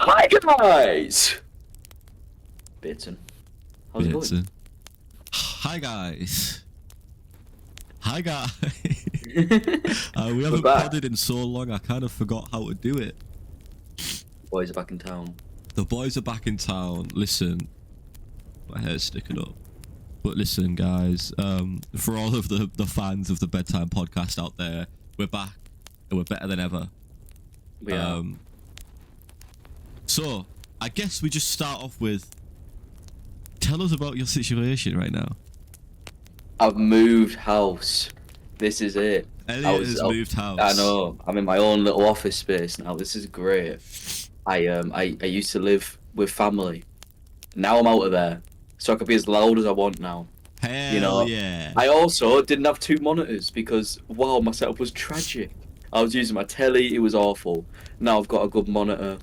Hi guys! Bitten. How's it going? Bitten. Hi guys. Hi guys. We haven't podded in so long, I kind of forgot how to do it. Boys are back in town. The boys are back in town. Listen, my hair's sticking up. But listen, guys, for all of the fans of the Bedtime Podcast out there, we're back and we're better than ever. We are. So, I guess we just start off with, tell us about your situation right now. I've moved house. This is it. Elliot has moved house. I know. I'm in my own little office space now. This is great. I used to live with family. Now I'm out of there, so I can be as loud as I want now. Hell yeah. I also didn't have two monitors because, wow, my setup was tragic. I was using my telly, it was awful. Now I've got a good monitor,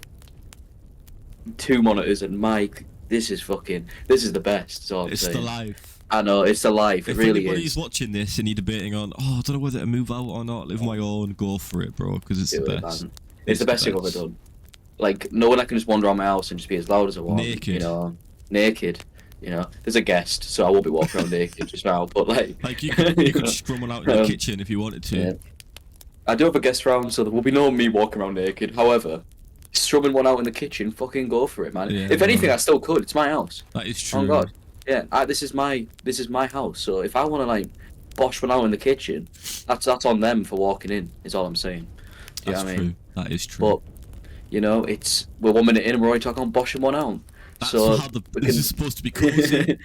two monitors and mic. This is the best. That's all I'm saying. The life. I know, it's the life. It really is. If anybody's watching this and you're debating on, I don't know whether to move out or not, live my own, go for it, bro, because it's the best. Man. It's the best thing I've ever done. Like, knowing I can just wander around my house and just be as loud as I want. Naked. You know, naked. You know, there's a guest, so I won't be walking around naked just now. But like you could strum one out in the kitchen if you wanted to. Yeah. I do have a guest round, so there will be no me walking around naked. However, strumming one out in the kitchen, fucking go for it, man. Yeah, if anything, I still could. It's my house. That is true. Oh God, yeah. This is my house. So if I want to like bosh one out in the kitchen, that's on them for walking in. Is all I'm saying. Do you know what I mean? That is true. But you know, we're 1 minute in and we're already talking on boshing one out. That's so how this is supposed to be cozy.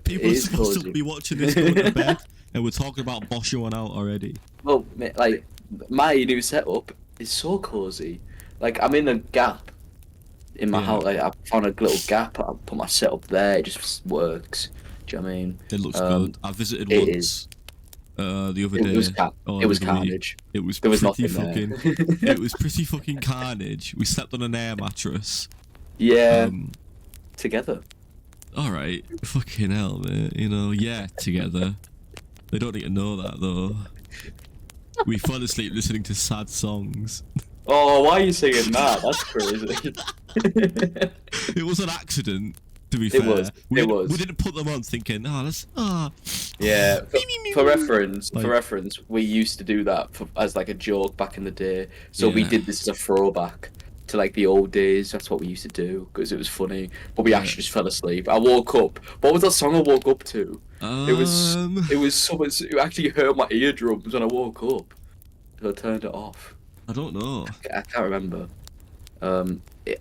People are supposed to be watching this going to bed, and we're talking about boshing one out already. Well, like, my new setup is so cozy. Like, I'm in a gap in my house. Like, I found a little gap. I put my setup there. It just works. Do you know what I mean? It looks good. I visited once the other day. It was carnage. It was pretty fucking carnage. We slept on an air mattress. Yeah. Together. Alright. Fucking hell, man. You know, together. They don't need to know that, though. We fell asleep listening to sad songs. Oh, why are you singing that? That's crazy. It was an accident, to be fair. It was. We didn't put them on thinking, Yeah, for reference, we used to do that as like a joke back in the day. So we did this as a throwback to like the old days. That's what we used to do because it was funny. But we actually just fell asleep. I woke up. What was that song I woke up to? It was so much. It actually hurt my eardrums when I woke up. So I turned it off. I don't know. I can't remember. I'll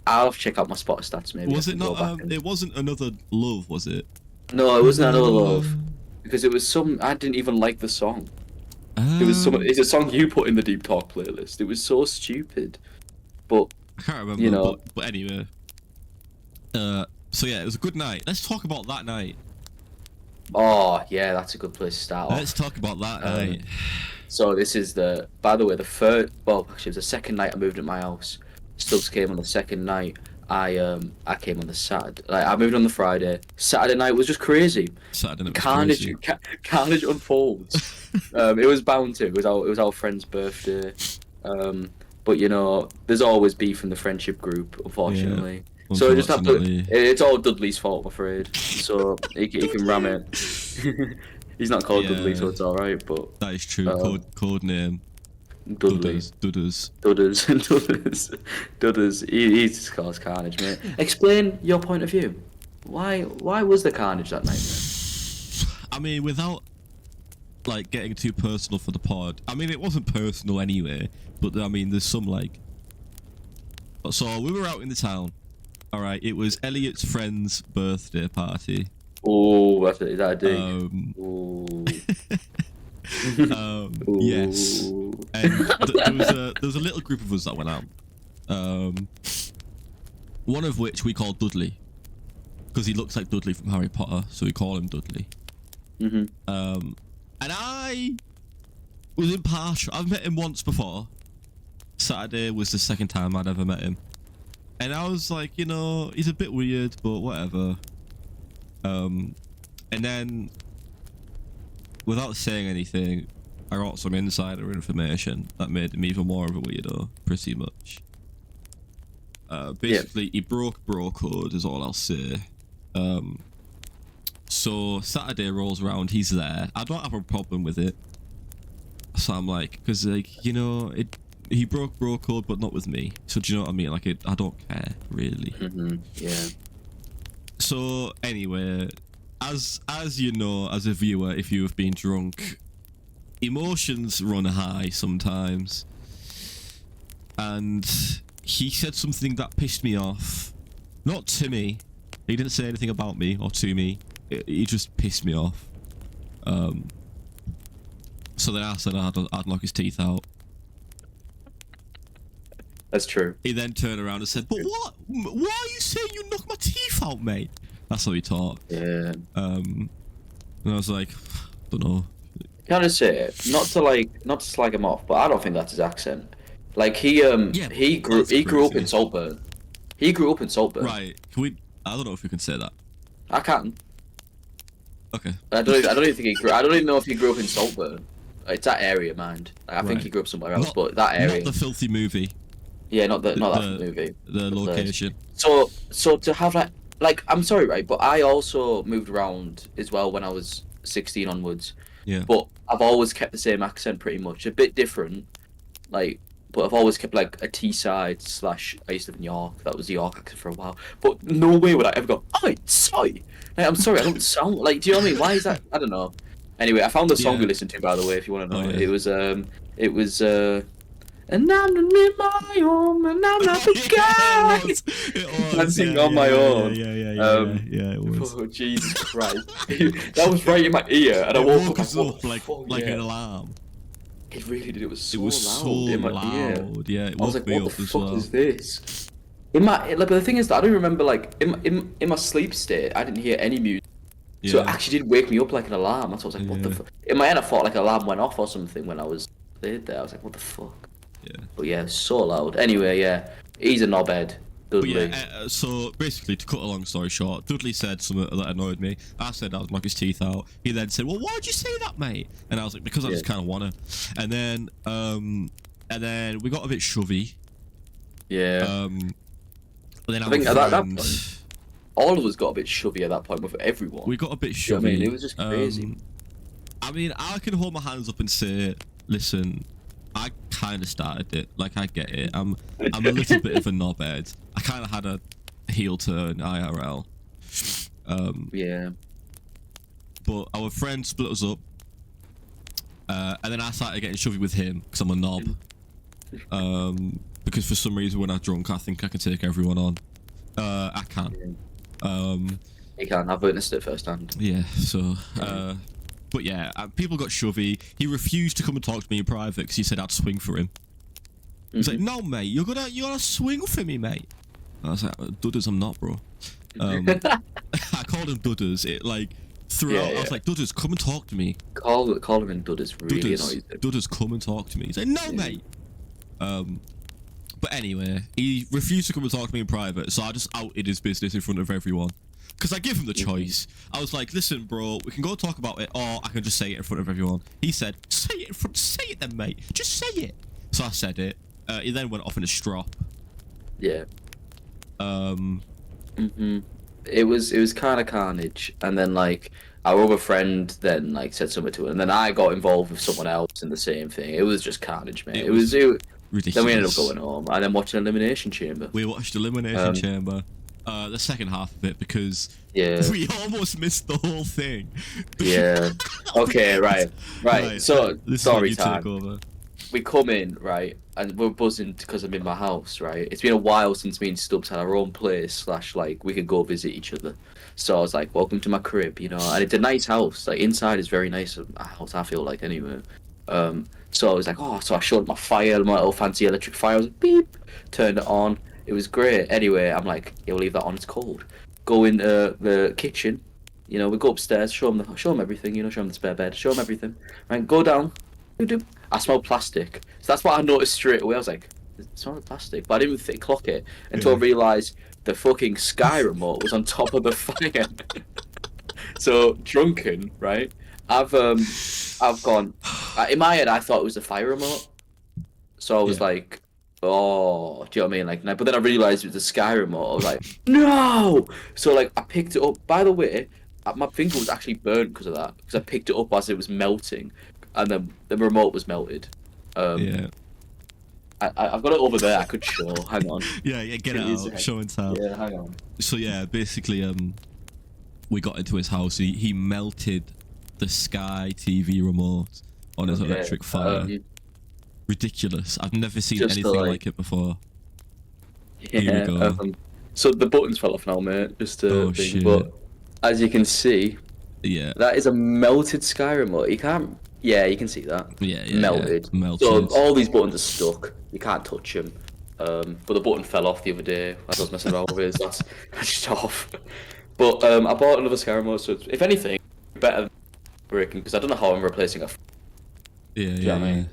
have to check out my Spotify stats maybe. Was it not? It wasn't Another Love, was it? No, it wasn't Another Love. Because it was I didn't even like the song. It's a song you put in the Deep Talk playlist. It was so stupid. But I can't remember. You know, but anyway. So yeah, it was a good night. Let's talk about that night. Oh yeah, that's a good place to start. Let's talk about that night. So this is by the way, the third. Well, actually, it was the second night I moved at my house. Stubbs came on the second night. I came on the Saturday. Like, I moved on the Friday. Saturday night was just crazy. Saturday night was crazy. Carnage unfolds. It was bound to. It was our friend's birthday. But you know, there's always beef in the friendship group, unfortunately. Yeah, so it's all Dudley's fault, I'm afraid. So he can ram it. He's not called Dudley, so it's alright. But that is true. Code name. Dudley. Dudders. He just caused carnage, mate. Explain your point of view. Why was there carnage that night, I mean, without like getting too personal for the pod. I mean, it wasn't personal anyway, but I mean, there's some like. So we were out in the town. All right, it was Elliot's friend's birthday party. Oh, is that a dig? Yes, and there was a little group of us that went out. One of which we called Dudley, because he looks like Dudley from Harry Potter, so we call him Dudley. And I was impartial. I've met him once before. Saturday was the second time I'd ever met him, and I was like, you know, he's a bit weird, but whatever. And then, without saying anything, I got some insider information that made him even more of a weirdo, pretty much. Basically, he broke bro code, is all I'll say. So Saturday rolls around, he's there. I don't have a problem with it. So I'm like, because like, you know, he broke bro code, but not with me. So do you know what I mean? Like, I don't care really. Yeah. So anyway, as you know, as a viewer, if you have been drunk, emotions run high sometimes. And he said something that pissed me off. Not to me. He didn't say anything about me or to me. He just pissed me off. So then I said I'd knock his teeth out. That's true. He then turned around and said, "But what? Why are you saying you knock my teeth out, mate?" That's how he talked. Yeah. And I was like, don't know. Can I say, not to slag him off, but I don't think that's his accent. Like he grew up in Saltburn. He grew up in Saltburn. Right. Can we? I don't know if we can say that. I can. Okay. I don't even think he grew. I don't even know if he grew up in Saltburn. It's that area, mind. Like, I think he grew up somewhere else, but that area. Not the filthy movie. Yeah, not that movie. The location. So to have like I'm sorry, right? But I also moved around as well when I was 16 onwards. Yeah. But I've always kept the same accent, pretty much. A bit different, like. But I've always kept like a Teesside / I used to live in York. That was the York accent for a while. But no way would I ever go, "Oh, sorry." Like, I'm sorry, I don't sound like. Do you know what I mean? Why is that? I don't know. Anyway, I found the song we listened to, by the way, if you want to know. It was and I'm not my own, and I'm not the guy. It was. Dancing on my own. Yeah, it was. Oh, Jesus Christ. That was right in my ear, and I woke up like an alarm. It really did. It was so loud in my ear. Yeah, it I was woke like, me what up the as fuck well. is this? But the thing is that I don't remember, like, in my sleep state, I didn't hear any music. Yeah. So it actually did wake me up like an alarm. That's what I was like, what the fuck? In my head, I thought like an alarm went off or something when I was laid there. I was like, what the fuck? Yeah. But yeah, so loud. Anyway, yeah, he's a knobhead. Dudley. But yeah, so basically, to cut a long story short, Dudley said something that annoyed me. I said I'd knock his teeth out. He then said, "Well, why'd you say that, mate?" And I was like, "Because I just kind of wanna." And then we got a bit shovey. Yeah. But then I think at that point, all of us got a bit shovey at that point with everyone. We got a bit shovey. You know what I mean? It was just crazy. I mean, I can hold my hands up and say, listen, I kind of started it. Like, I get it. I'm a little bit of a knobhead. I kind of had a heel turn IRL. Yeah. But our friend split us up. And then I started getting shovey with him because I'm a knob. Because for some reason when I'm drunk, I think I can take everyone on. I can. You can. I've witnessed it firsthand. Yeah, so... But yeah, people got shovey. He refused to come and talk to me in private because he said I'd swing for him. He's like, "No, mate, you're gonna swing for me, mate." I was like, "Dudders, I'm not, bro." I called him Dudders. It like throughout. I was like, "Dudders, come and talk to me." Call him in Dudders really annoys him. Dudders, come and talk to me. He's like, "No, mate." But anyway, he refused to come and talk to me in private, so I just outed his business in front of everyone. Because I give him the choice. I was like, "Listen, bro, we can go talk about it, or I can just say it in front of everyone." He said, say it then, mate. Just say it." So I said it. He then went off in a strop. Yeah. It was kind of carnage, and then like our other friend then like said something to it, and then I got involved with someone else in the same thing. It was just carnage, man. It was ridiculous. Then we ended up going home and then watching Elimination Chamber. We watched Elimination Chamber. The second half of it because we almost missed the whole thing. Yeah. Okay. Right. So story time. Over. We come in right, and we're buzzing because I'm in my house. Right. It's been a while since me and Stubbs had our own place / like we could go visit each other. So I was like, "Welcome to my crib," you know. And it's a nice house. Like inside is very nice. A house I feel like anyway. So I was like, "Oh," so I showed my fire, my little fancy electric fire. I was like, beep, turned it on. It was great. Anyway, I'm like, "You'll leave that on. It's cold." Go in the kitchen. You know, we go upstairs. Show them everything. You know, show them the spare bed. Show them everything. Right. Go down. I smell plastic. So that's what I noticed straight away. I was like, "It smells like plastic," but I didn't even clock it until I realised the fucking Sky remote was on top of the fire. So drunken, right? I've gone. In my head, I thought it was the fire remote. So I was like. oh, do you know what I mean? Like, but then I realized it was the Skyrim remote. I was like, no. So like, I picked it up. By the way, my finger was actually burnt because of that. Because I picked it up as it was melting, and then the remote was melted. Yeah. I've got it over there. I could show. Hang on. Yeah, get it out. Show and tell. Yeah, hang on. So yeah, basically, we got into his house. He melted the Sky TV remote on his electric fire. Ridiculous. I've never seen anything like it before. Yeah. Here we go. So the buttons fell off now, mate. Just to shit. But as you can see, yeah, that is a melted Sky remote. You can't. Yeah, you can see that. Yeah. Melted. Yeah. Melted. So all these buttons are stuck. You can't touch them. But the button fell off the other day. I was messing around with it. That's just off. But I bought another Sky remote. So if anything, better than breaking, because I don't know how I'm replacing a. Yeah.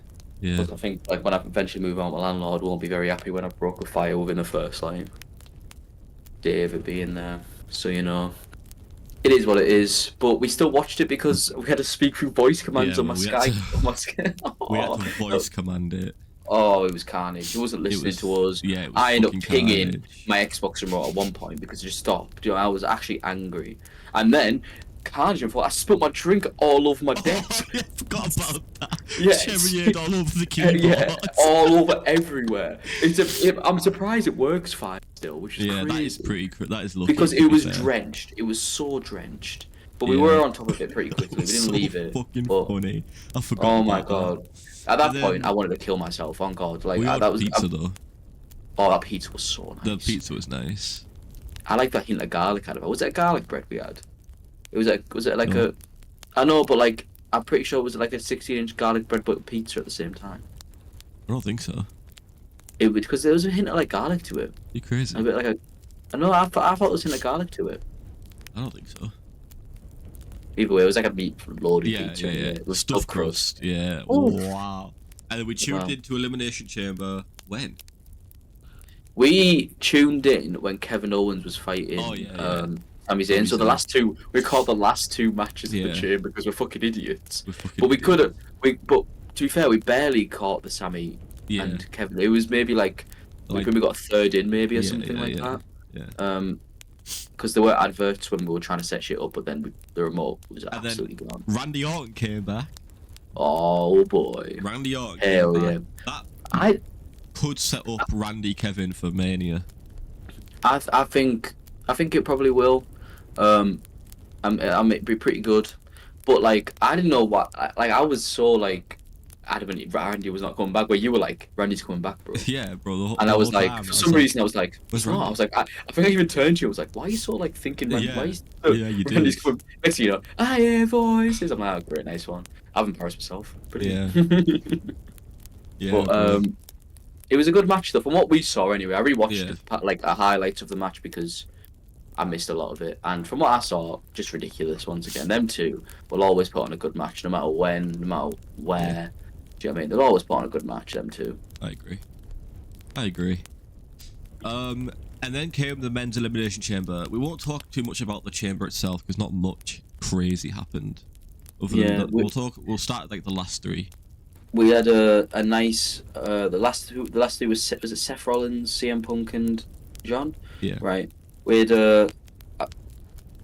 I think like when I eventually move out, my landlord won't be very happy when I broke a fire within the first day of it being there. So you know, it is what it is. But we still watched it because we had to speak through voice commands on my Sky. We had to voice command it. Oh, it was carnage. It wasn't listening to us. Yeah, it was I ended up pinging carnage. my Xbox remote at one point because it just stopped. You know, I was actually angry, and then. Carnage, I spilled my drink all over my desk. Oh, I forgot about that. Yeah, Cherryade all over the keyboard. Yeah, all over everywhere. I'm surprised it works fine still, which is crazy. That is that is lovely. Because it was drenched. It was so drenched. But we were on top of it pretty quickly. We didn't leave it. Fucking but, funny. I forgot. Oh my god. At that point, I wanted to kill myself. On God, like that was pizza though. Oh, that pizza was so nice. The pizza was nice. I like that hint of garlic out of it. Was it garlic bread we had? Was it like a? I know, but like I'm pretty sure it was like a 16-inch garlic bread but pizza at the same time. I don't think so. It would because there was a hint of like garlic to it. You crazy? A bit like a. I know. I thought there was a hint of garlic to it. I don't think so. Either way, it was like a meat loaded pizza. Yeah. It was stuffed crust. Yeah. Ooh. Wow. And then we tuned into Elimination Chamber when? We tuned in when Kevin Owens was fighting. Oh yeah. Sami Zayn. So the last two, we called the last two matches of the chamber because we're fucking idiots. But we could have. But to be fair, we barely caught the Sami and Kevin. It was maybe like we got a third in, maybe or something like that. Yeah. Because there were adverts when we were trying to set shit up, but then the remote was absolutely gone. Randy Orton came back. Oh boy. Randy Orton. Hell yeah. That could set up Randy Kevin for Mania. I think it probably will. It'd be pretty good, but like I didn't know what. Like I was so like adamant Randy was not coming back. Where you were like, Randy's coming back, bro. Yeah, bro. And I was like, for some reason, I was like, what's wrong? I was like, I think I even turned to you. I was like, why are you so like thinking? Randy? Yeah, why you did. Randy's coming. Next thing you know, I hear voices. I'm like, oh, great, nice one. I've embarrassed myself. Brilliant. Yeah. But it was a good match though. From what we saw, anyway, I rewatched like a highlight of the match because I missed a lot of it. And from what I saw, just ridiculous once again. Them two will always put on a good match, no matter when, no matter where. Yeah. Do you know what I mean? They'll always put on a good match. Them two. I agree. And then came the men's elimination chamber. We won't talk too much about the chamber itself because not much crazy happened. Other than that, we'll start at, like the last three. We had a nice the last two was it Seth Rollins, CM Punk, and John? Yeah. Right. We had did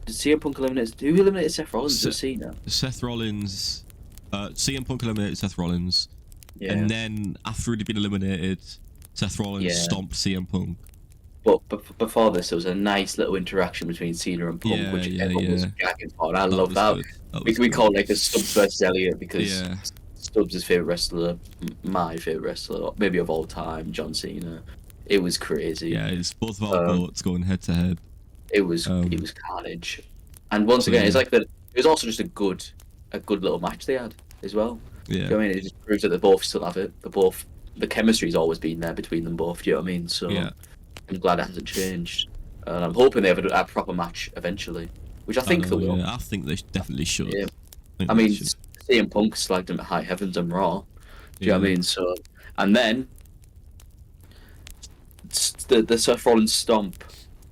CM Punk eliminate? Who eliminated Seth Rollins? or Cena? Seth Rollins. CM Punk eliminated Seth Rollins. Yeah. And then after he'd been eliminated, Seth Rollins stomped CM Punk. But before this, there was a nice little interaction between Cena and Punk, which everyone was gagging for. And I love that. We call it like a Stubbs versus Elliott because Stubbs' favourite wrestler, my favourite wrestler, maybe of all time, John Cena. It was crazy. Yeah, it's both of our goats going head to head. It was carnage. And once again, it's like it was also just a good little match they had as well. Yeah. You know what I mean? It just proves that they both still have it. The chemistry's always been there between them both. Do you know what I mean? So I'm glad it hasn't changed. And I'm hoping they have a proper match eventually, which I think they will. Yeah, I think they definitely should. Yeah. I mean, CM Punk slagged him at High Heavens and Raw. Do you know what I mean? So, and then the Seth Rollins stomp.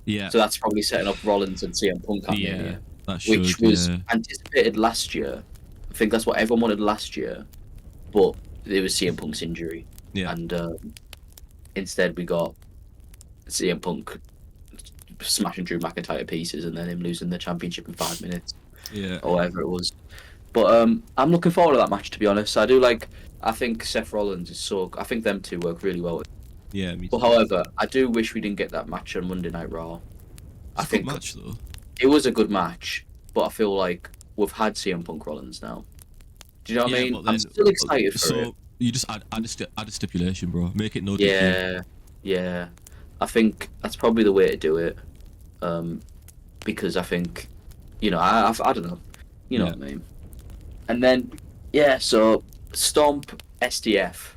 Yeah. So that's probably setting up Rollins and CM Punk. That should, which was anticipated last year. I think that's what everyone wanted last year, but it was CM Punk's injury. Yeah. And Instead, we got CM Punk smashing Drew McIntyre to pieces and then him losing the championship in 5 minutes. Yeah. Or whatever it was. But I'm looking forward to that match, to be honest. I think Seth Rollins is I think them two work really well. Yeah, me too. But however, I do wish we didn't get that match on Monday Night Raw. It's a good match, though. It was a good match, but I feel like we've had CM Punk Rollins now. Do you know what I mean? I'm still excited for it. So you just add a stipulation, bro. Make it no DQ. Yeah. I think that's probably the way to do it. Because I think, I don't know. You know what I mean? And then, so Stomp, SDF.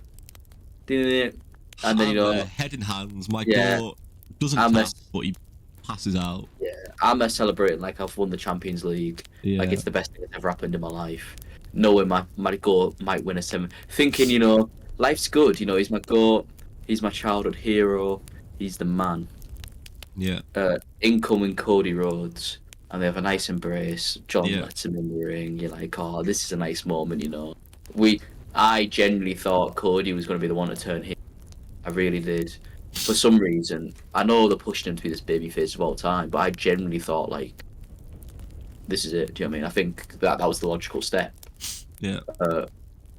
And then, head in hands. My goat doesn't tap, but he passes out. Yeah, I'm celebrating like I've won the Champions League. Yeah. Like it's the best thing that's ever happened in my life. Knowing my goat might win a 7. Thinking, life's good. He's my goat. He's my childhood hero. He's the man. Yeah. Incoming Cody Rhodes. And they have a nice embrace. John lets him in the ring. You're like, oh, this is a nice moment, I genuinely thought Cody was going to be the one to turn heel. I really did. For some reason, I know they're pushing him to be this babyface of all time, but I genuinely thought, like, this is it. Do you know what I mean? I think that was the logical step. Yeah. And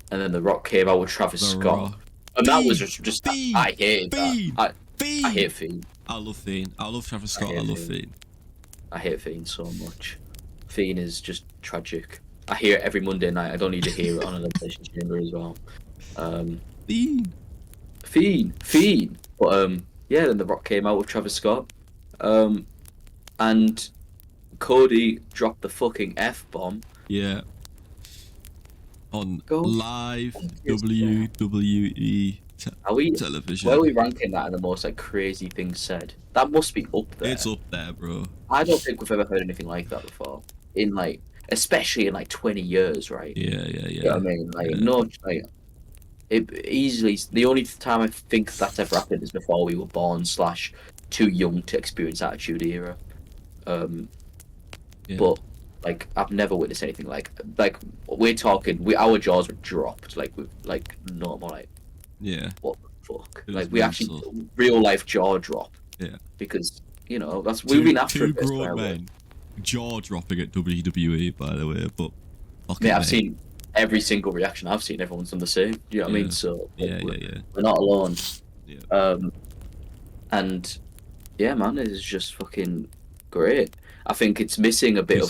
then The Rock came out with Travis Scott. Rock. And that was just I hated that. I hate Fiend. I love Fiend. I love Travis Scott. I love Fiend. I hate Fiend so much. Fiend is just tragic. I hear it every Monday night. I don't need to hear it on an Elimination Chamber as well. Fiend. But then The Rock came out with Travis Scott. And Cody dropped the fucking F-bomb. Yeah. On live WWE television. Where are we ranking that in the most like crazy things said? That must be up there. It's up there, bro. I don't think we've ever heard anything like that before. Especially in 20 years, right? Yeah. You know what I mean? It easily, the only time I think that's ever happened is before we were born / too young to experience Attitude Era. But I've never witnessed anything like we're talking. Our jaws were dropped normal what the fuck? We actually real life jaw drop. Yeah. Because that's we've been after two grown men jaw dropping at WWE, by the way. But I've seen every single reaction I've seen. Everyone's done the same. Do you know what I mean? So we're not alone. Yeah. And man, it is just fucking great. I think it's missing a bit of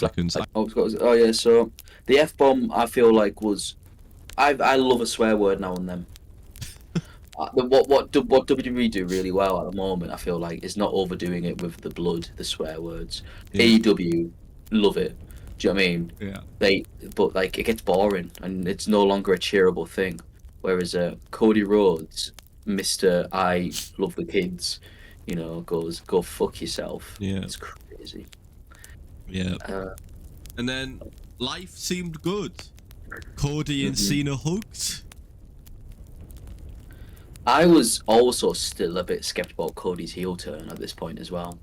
so the F-bomb I feel like was I love a swear word now and then. What WWE do really well at the moment, I feel like, is not overdoing it with the blood, the swear words. AEW love it. Do you know what I mean? Yeah. But it gets boring and it's no longer a cheerable thing. Whereas Cody Rhodes, Mr. I love the kids, goes go fuck yourself. Yeah. It's crazy. Yeah. And then life seemed good. Cody and Cena hugged. I was also still a bit skeptical about Cody's heel turn at this point as well.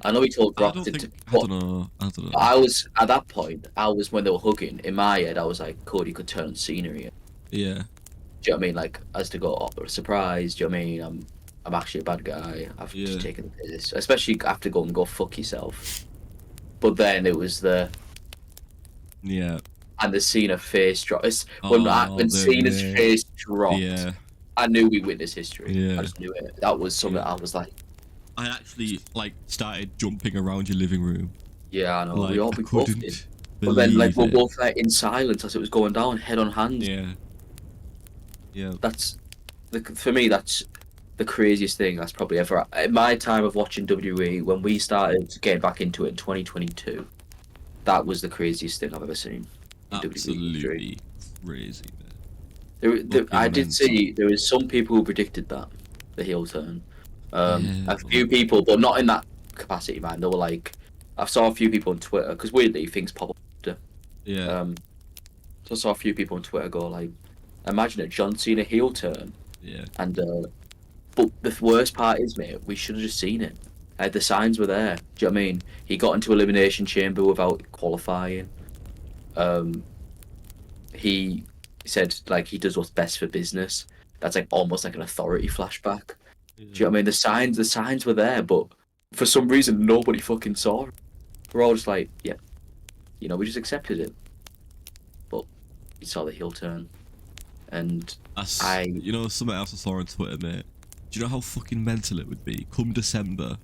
I know he told Brock I don't know. I was at that point. When they were hugging. In my head, I was like, Cody could turn on Cena here. Yeah. Do you know what I mean? As to go, surprise. Do you know what I mean? I'm actually a bad guy. I've just taken the piss, especially after going go fuck yourself. But then it was and the Cena face drop. When Cena's face dropped. Yeah. I knew we witnessed history. Yeah. I just knew it. That was something I was like. I actually started jumping around your living room. Yeah, I know. We both did. But But then we're both in silence as it was going down, head on hands. Yeah. Yeah. For me, that's the craziest thing that's probably ever. In my time of watching WWE, when we started getting back into it in 2022, that was the craziest thing I've ever seen. Absolutely crazy. I did see there was some people who predicted that the heel turn. A few people, but not in that capacity, man. They were I saw a few people on Twitter because weirdly things pop up. Yeah. So I saw a few people on Twitter go imagine a John Cena heel turn. Yeah. And but the worst part is, mate, we should have just seen it. The signs were there. Do you know what I mean? He got into Elimination Chamber without qualifying. He said he does what's best for business. That's almost like an authority flashback. Do you know what I mean? The signs were there, but for some reason nobody fucking saw it. We're all just like, yeah, we just accepted it. But we saw the heel turn, and something else I saw on Twitter, mate. Do you know how fucking mental it would be come December?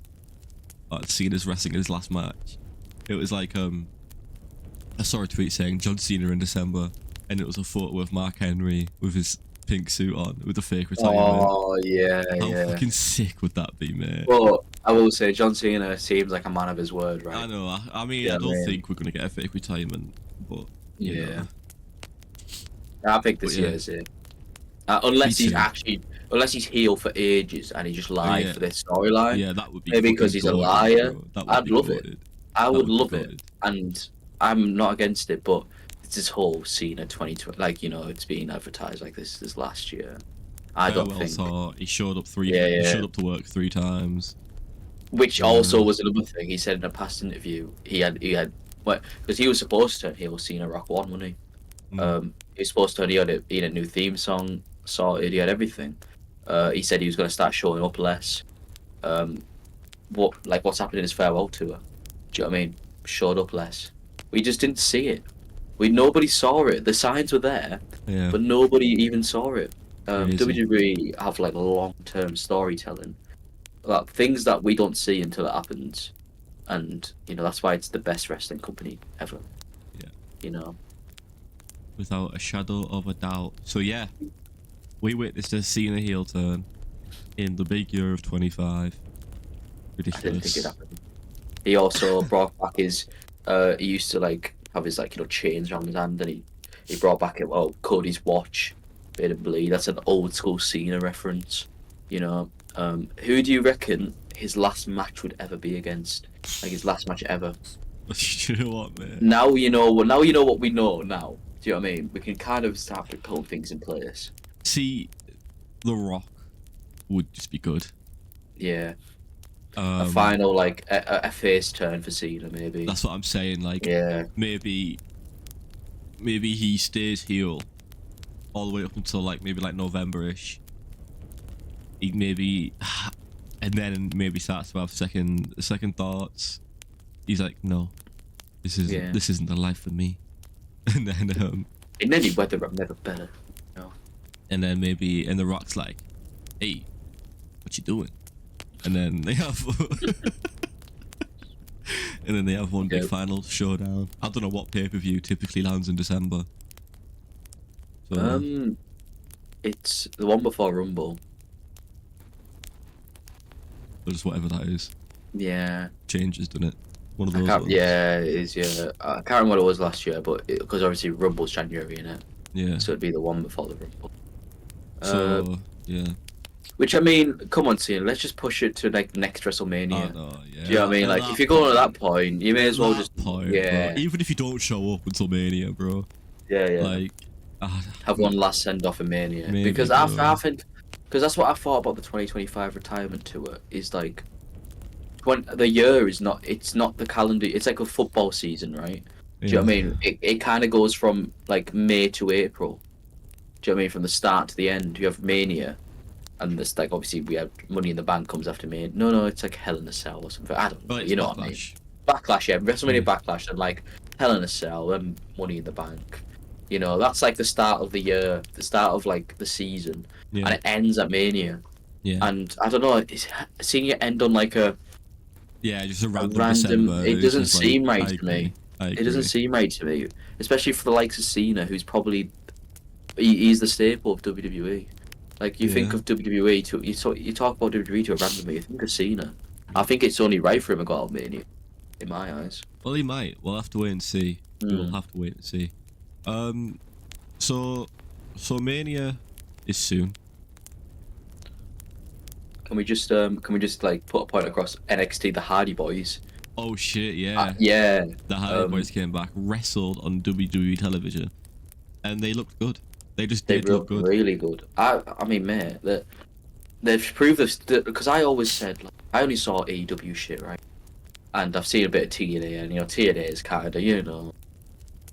Cena's wrestling in his last match. It was like I saw a tweet saying John Cena in December, and it was a photo of Mark Henry with his pink suit on with a fake retirement. Oh yeah, how fucking sick would that be, mate? Well, I will say John Cena seems like a man of his word, right? I know. I mean, I don't think we're gonna get a fake retirement, but you know. I think this year is it. Unless he's heel for ages and he just lied for this storyline. Yeah, that would be maybe because he's a liar. I'd love it. I would love it, and I'm not against it. But it's this whole Cena 2020, it's being advertised like this last year. I don't think he showed up He showed up to work 3 times. Which also was another thing he said in a past interview. He had because he was supposed to turn heel Cena Rock 1, wasn't he? He was supposed to. He had a new theme song sorted. He had everything. He said he was going to start showing up less. What's happened in his farewell tour? Do you know what I mean? Showed up less. We just didn't see it. Nobody saw it. The signs were there, but nobody even saw it. WWE have long-term storytelling, things that we don't see until it happens, and that's why it's the best wrestling company ever. Yeah. Without a shadow of a doubt. So yeah, we witnessed a Cena heel turn in the big year of 25. Ridiculous. I didn't think it happened. He also brought back his. He used to have his chains around his hand, and he brought back Cody's watch, made him bleed. That's an old school Cena reference. Who do you reckon his last match would ever be against? His last match ever. You know what, man? Now you know what we know now. Do you know what I mean? We can kind of start to pull things in place. See, The Rock would just be good. Yeah. A final a face turn for Cena, maybe. That's what I'm saying. Maybe he stays heel all the way up until maybe November-ish. And then maybe starts to have second thoughts. He's like, no, this isn't the life for me. And then in any weather, I'm never better. No. And then and The Rock's like, hey, what you doing? And then they have one big final showdown. I don't know what pay-per-view typically lands in December. So, it's the one before Rumble. Or just whatever that is. Yeah. Changes, doesn't it? One of those ones. Yeah, it is, yeah. I can't remember what it was last year, but because obviously Rumble's January, innit? Yeah. So it'd be the one before the Rumble. So, yeah. Which, I mean, come on, Cena, let's just push it to next WrestleMania. Oh, no, yeah. Do you know what I mean? If you're going to that point, you may as well just... Bro. Even if you don't show up until Mania, bro. Yeah. Have one last send-off in Mania. Maybe, because I think... Because that's what I thought about the 2025 retirement tour, is when the year is not... It's not the calendar... It's like a football season, right? Do you know what I mean? It kind of goes from, May to April. Do you know what I mean? From the start to the end. You have Mania. And this, obviously, we have Money in the Bank comes after me. No, it's Hell in a Cell or something. I don't know. You know what I mean? Backlash, yeah. WrestleMania Backlash and Hell in a Cell and Money in the Bank. That's the start of the year, the start of the season, and it ends at Mania. Yeah. And I don't know, seeing it end on just a random December, it doesn't seem right to me. It doesn't seem right to me, especially for the likes of Cena, who's probably he's the staple of WWE. You think of WWE you talk about WWE to a random, you think of Cena. I think it's only right for him to go out of Mania, in my eyes. Well, he might. We'll have to wait and see. We'll have to wait and see. So Mania is soon. Can we just put a point across NXT, the Hardy Boys? Oh shit, yeah. Yeah. The Hardy Boys came back, wrestled on WWE television, and they looked good. They did look good. Really good. I mean, mate, they've proved this, because I always said I only saw AEW shit, right? And I've seen a bit of TNA, and TNA is kinda,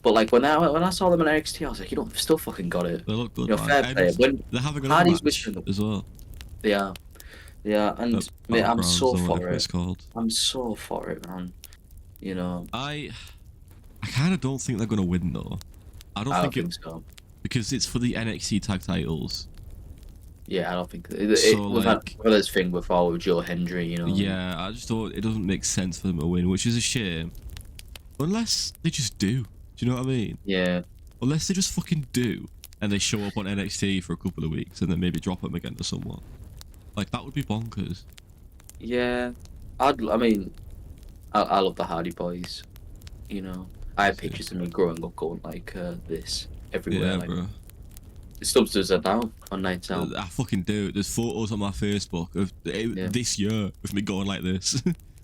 But when I saw them in NXT, I was like, they've still fucking got it. They look good. Fair play. When they're having a Hardy's match as well. They are. Yeah, and mate, I'm so Battlegrounds or for whatever it's it. called. I'm so for it, man. You know, I kind of don't think they're gonna win though. I don't I don't think it think so. because it's for the NXT tag titles. Yeah, I don't think So we've had like, this thing before with Joe Hendry, you know. yeah, I just thought it doesn't make sense for them to win, which is a shame. Unless they just do. Do you know what I mean? Yeah, Unless they just fucking do, and they show up on NXT for a couple of weeks, and then maybe drop them again to someone. Like that would be bonkers. yeah. I mean, I love the Hardy Boys. You know, I had pictures of me growing up going like this everywhere. Yeah, Like, bro. Stubbs does that now on nights out. I fucking do. There's photos on my Facebook of this year of me going like this.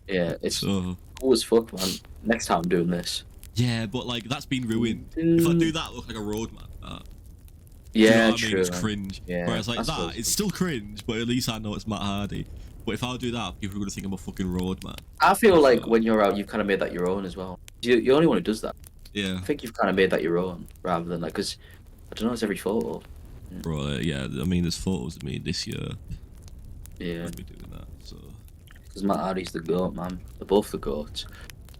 Yeah, it's So cool as fuck, man. Next time I'm doing this. yeah, but like that's been ruined. If I do that, I look like a roadman. Do you know Yeah, what I mean? true. It's Man. cringe. Yeah, Whereas like I that, suppose it's so. still cringe, but at least I know it's Matt Hardy. But if I do that, people are gonna think I'm a fucking roadman. I feel like So, when you're out, you've kind of made that your own as well. You're the only one who does that. yeah, I think you've kind of made that your own rather than like, because I don't know, it's every photo. bro. Yeah, I mean, there's photos of me this year. Yeah, I'll be doing that. So because Matt Hardy's the goat, man. They're both the goats.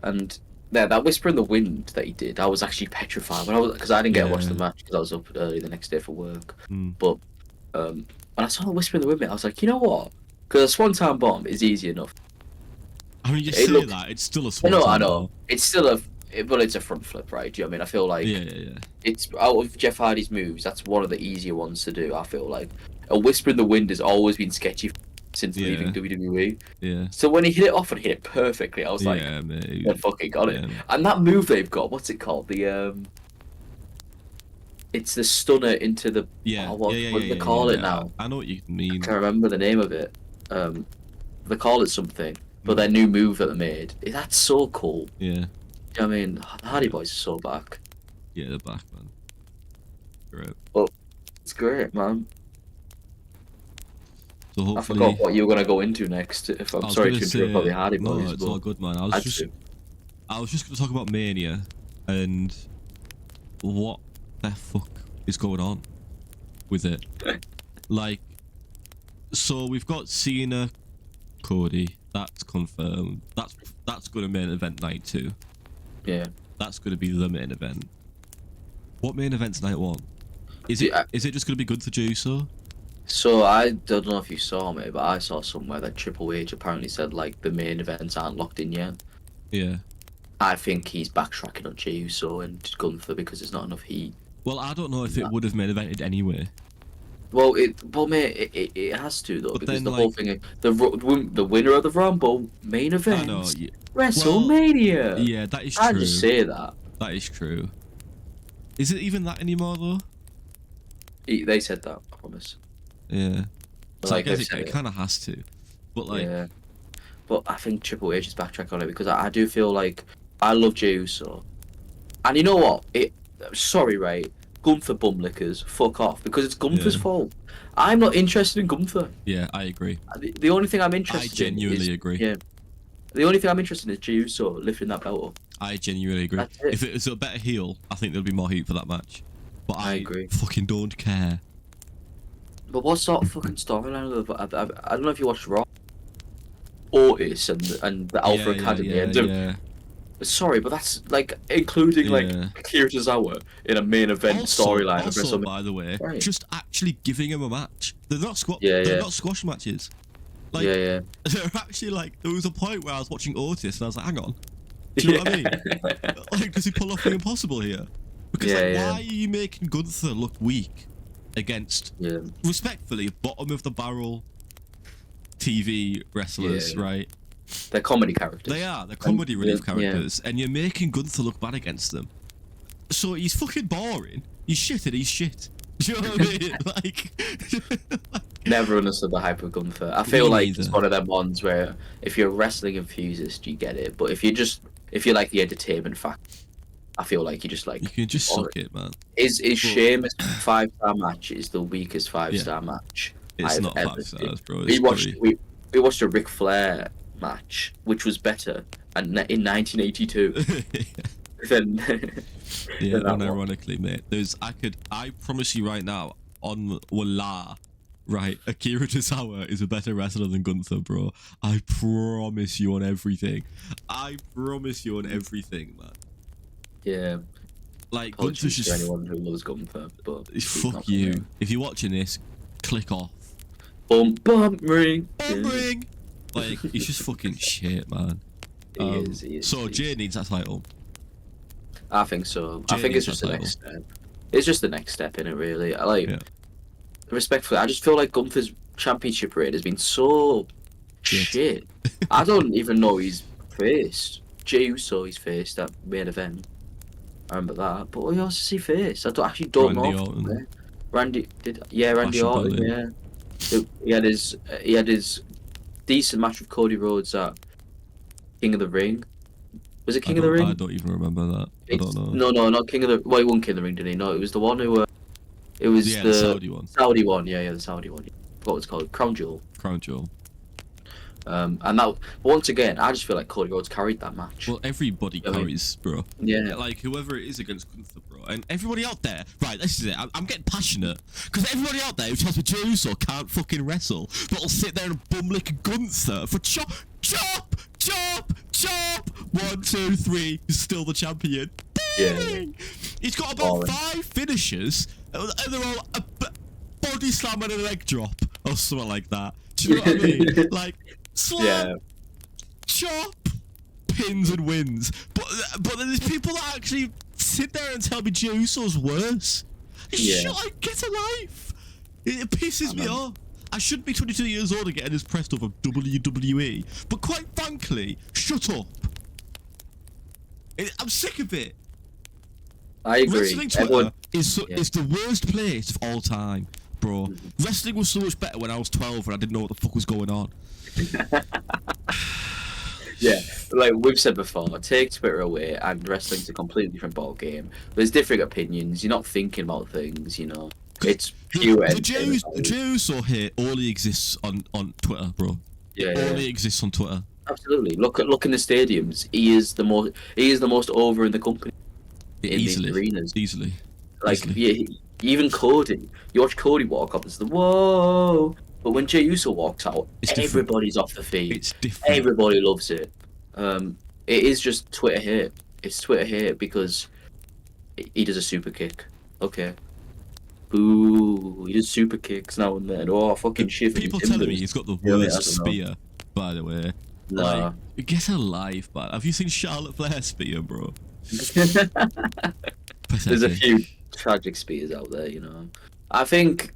And that Whisper in the Wind that he did, I was actually petrified because I didn't get to watch the Yeah. match because I was up early the next day for work. mm, But when I saw the Whisper in the Wind, I was like, you know what? Because a swan-time bomb is easy enough. I mean, you It say looks- that it's still a I small. know, I know. It's still but it's a front flip, right? Do you know what I mean? I feel like Yeah. it's out of Jeff Hardy's moves. That's one of the easier ones to do. I feel like a Whisper in the Wind has always been sketchy since Yeah. leaving WWE. Yeah. So when he hit it off and hit it perfectly, I was like, Yeah, mate. "They fucking got it." Yeah. And that move they've got, what's it called? It's the stunner into the. Yeah. What yeah, do they call it yeah. now? I know what you mean. I can't remember the name of it. They call it something, but Mm. their new move that they made. That's so cool. Yeah. Do you know what I mean? The Hardy Boys are so back. Yeah, they're back, man. Great. It's great, man. So I hopefully. forgot what you were gonna go into next. If I I'm was sorry gonna to interrupt about the say- Hardy No, Boys, it's but all good, man. I I was just gonna talk about Mania and what the fuck is going on with it. Like, so we've got Cena, Cody. That's confirmed. That's gonna main event night 2. yeah. That's gonna be the main event. What main event's night 1? Is Yeah. it just gonna be good for Juicer? So I don't know if you saw me, but I saw somewhere that Triple H apparently said like the main events aren't locked in yet. Yeah. I think he's backtracking on Jey Uso and Gunther because there's not enough heat. Well, I don't know if it would have main evented anyway. Well, mate, it has to though, But because then, the whole like- thing, the winner of the Rumble main I event, know. WrestleMania. Yeah, that is I true. just say that. That is true. Is it even that anymore though? They said that, I promise. Yeah. So Like, I guess they've said it kind of has to. But like, yeah. But I think Triple H is backtrack on it because I do feel like I love Jey Uso, and you know what? Sorry, right? Gunther bumlickers, fuck off because it's Gunther's Yeah. fault. I'm not interested in Gunther. yeah, I agree. The only thing I'm I interested genuinely in is, agree. Yeah. The only thing I'm interested in is Jey Uso lifting that belt up. I genuinely agree. That's it. If it was a better heel, I think there'd be more heat for that match. But I I agree. fucking don't care. But what sort of fucking storyline? I don't know if you watched Raw. Otis and the Alpha Academy. Yeah, and yeah. Sorry, but that's like including like Yeah. Akira Tozawa in a main event storyline of Also, WrestleMania. by the way, Right. just actually giving him a match. They're not Yeah, They're yeah. not squash matches. Like, Yeah. they're actually like. There was a point where I was watching Otis and I was like, hang on. Do you know what I mean? Like, does he pull off the impossible here? Because Yeah. why are you making Gunther look weak against, Yeah. respectfully, bottom of the barrel TV wrestlers, Yeah. right? They're comedy characters. They're comedy relief yeah. characters, and you're making Gunther look bad against them. So he's fucking boring. He's shit and he's shit. Do you know what I mean? Like, Never understood the hype of Gunther. I feel Me like neither. it's one of them ones where if you're a wrestling enthusiast, you get it. But if you like the entertainment factor, I feel like you just like. you can just Or- suck it, man. Is Sheamus 5-star match is the weakest 5-star match It's I've not ever 5 seen. stars, bro. We It's watched 3. we watched a Ric Flair match, which was better, and in 1982. Then Yeah, that one. unironically, mate. I promise you right now, on Wallah, Right, Akira Tozawa is a better wrestler than Gunther, bro. I promise you on everything. I promise you on everything, man. Yeah. Like, Apologies Gunther's just... to anyone who loves Gunther, but... Fuck you. If you're watching this, click off. Bump ring. Bump ring! Like, he's just fucking shit, man. He is. So, Jay needs that title. I think so. Jay I think it's needs just that the title. next step. It's just the next step in it, really. Yeah. Respectfully, I just feel like Gunther's championship reign has been so shit. I don't even know he's faced. Jey Uso he's faced at main event. I remember that. But who else has he faced? I Randy know. Orton. Randy Fashion Orton, Bully. yeah. He had his decent match with Cody Rhodes at King of the Ring. Was it King of the Ring? I don't even remember that. I don't know. No, not King of the... Well, he won King of the Ring, didn't he? No, it was the one who... It was the Saudi one. Saudi one, yeah, the Saudi one. What was it called? Crown Jewel. Crown Jewel. And that, once again, I just feel like Cody Rhodes carried that match. Well, everybody carries, bro. Yeah. Like, whoever it is against Gunther, bro. And everybody out there, right, this is it. I'm getting passionate. Because everybody out there who tells me Jey Uso can't fucking wrestle, but will sit there and bum lick Gunther for chop. 1, 2, 3. He's still the champion. Yeah. He's got about 5 finishers, and they're all a body slam and a leg drop, or something like that. Do you know what I mean? Like, slam, chop, pins and wins. But then there's people that actually sit there and tell me Jey Uso's worse. Yeah. Like, get a life. It pisses me off. I should be 22 years old and getting this pressed off of WWE. But quite frankly, shut up. I'm sick of it. I agree. Wrestling Twitter is the worst place of all time, bro. Wrestling was so much better when I was 12 and I didn't know what the fuck was going on. Yeah, like we've said before, take Twitter away and wrestling's a completely different ball game. There's different opinions. You're not thinking about things, you know. It's pure entertainment. The Jey Uso hate only exists on Twitter, bro. It only exists on Twitter. Absolutely. Look in the stadiums. He is the most over in the company. Easily. In the arenas. Easily. Like even Cody. You watch Cody walk up, it's the whoa. But when Jey Uso walks out, everybody's off the feet. It's different. Everybody loves it. It is just Twitter hate. It's Twitter hate because he does a super kick. Okay. Boo! He does super kicks now and then. Oh, fucking shit! People telling me he's got the worst spear. By the way, nah. Like, get a life, man. Have you seen Charlotte Flair spear, bro? There's a few tragic spears out there, you know. I think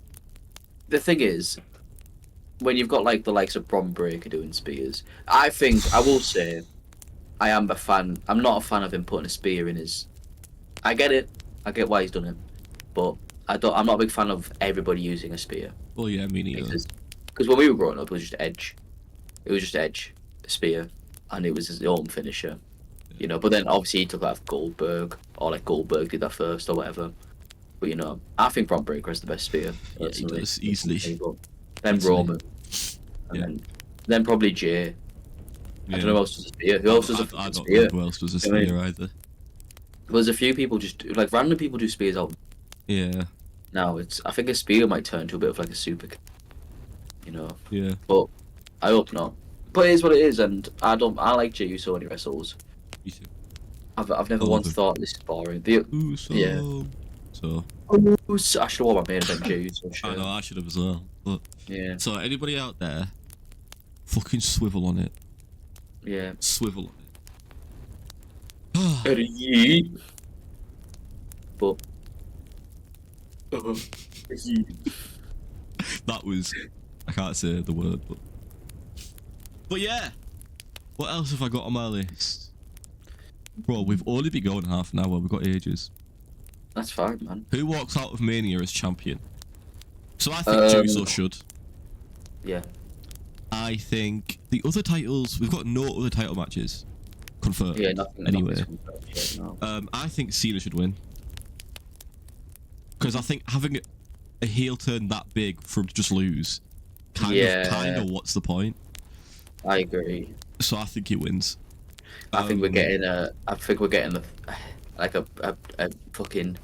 the thing is, when you've got like the likes of Bron Breakker doing spears, I will say, I am a fan. I'm not a fan of him putting a spear in his. I get it. I get why he's done it, but I'm not a big fan of everybody using a spear. Well, yeah, me neither. Because when we were growing up, it was just Edge. It was just Edge, a spear, and it was his own finisher. You know, but then obviously he took that off Goldberg, or like Goldberg did that first or whatever. But you know, I think Bron Breakker is the best spear. Yeah, he does, easily. Then Roman, and then probably Jay. I don't know who else does a spear. Who else does a spear? I don't know who else does a spear either. There's a few people like random people do spears out. Yeah. Now I think a spear might turn to a bit of like a super kick. You know. Yeah. But I hope not. But it is what it is, and I like Jey Uso when he wrestles. Me too. I've never once thought this is boring. So. I should have worn my main event Jey Uso shirt. I know, I should have as well. But yeah. So anybody out there, fucking swivel on it. Yeah. Swivel on it. But. That was. I can't say the word, but yeah. What else have I got on my list? Bro, we've only been going half an hour. We've got ages. That's fine, man. Who walks out of Mania as champion? So I think Jey Uso should. Yeah. I think the other titles, we've got no other title matches confirmed. Yeah, nothing. Anyway, yet, no. I think Cena should win. Because I think having a heel turn that big from just lose, kind of what's the point? I agree. So I think he wins. I think we're getting a fucking